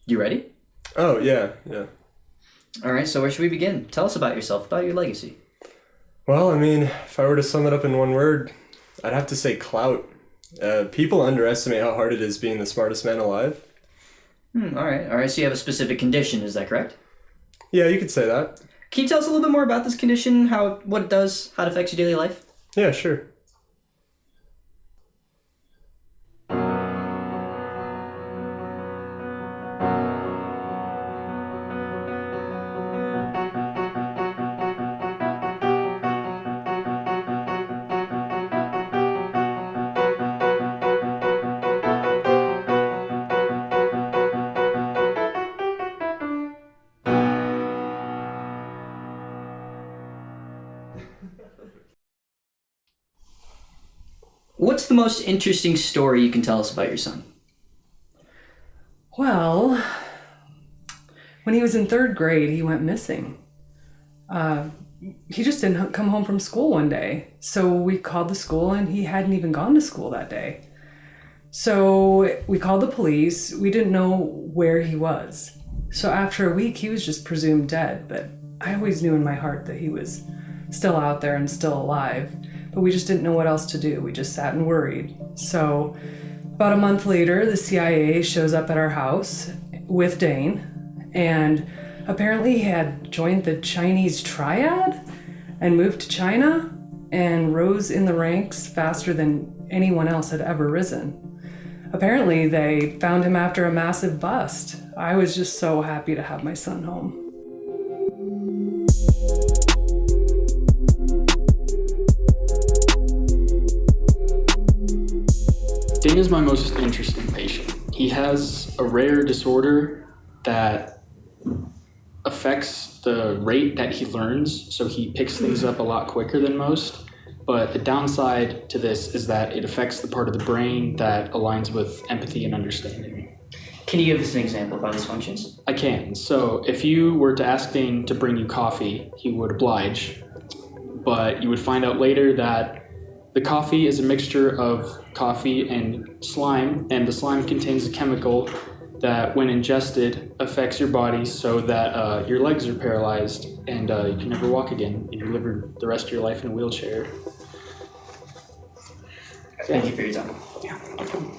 You ready? Oh, yeah, yeah. All right, so where should we begin? Tell us about yourself, about your legacy. Well, I mean, if I were to sum it up in one word, I'd have to say clout. People underestimate how hard it is being the smartest man alive. All right, so you have a specific condition, is that correct? Yeah, you could say that. Can you tell us a little bit more about this condition, what it does, how it affects your daily life? Yeah, sure. What's the most interesting story you can tell us about your son? Well, when he was in third grade, he went missing. He just didn't come home from school one day. So we called the school and he hadn't even gone to school that day. So we called the police. We didn't know where he was. So after a week, he was just presumed dead. But I always knew in my heart that he was still out there and still alive. But we just didn't know what else to do. We just sat and worried. So about a month later, the CIA shows up at our house with Dane, and apparently he had joined the Chinese triad and moved to China and rose in the ranks faster than anyone else had ever risen. Apparently they found him after a massive bust. I was just so happy to have my son home. Dane is my most interesting patient. He has a rare disorder that affects the rate that he learns, so he picks things up a lot quicker than most. But the downside to this is that it affects the part of the brain that aligns with empathy and understanding. Can you give us an example of how this functions? I can. So if you were to ask Dane to bring you coffee, he would oblige. But you would find out later that the coffee is a mixture of coffee and the slime contains a chemical that, when ingested, affects your body so that your legs are paralyzed and you can never walk again, and you live the rest of your life in a wheelchair. Thank you for your time. Yeah, no problem.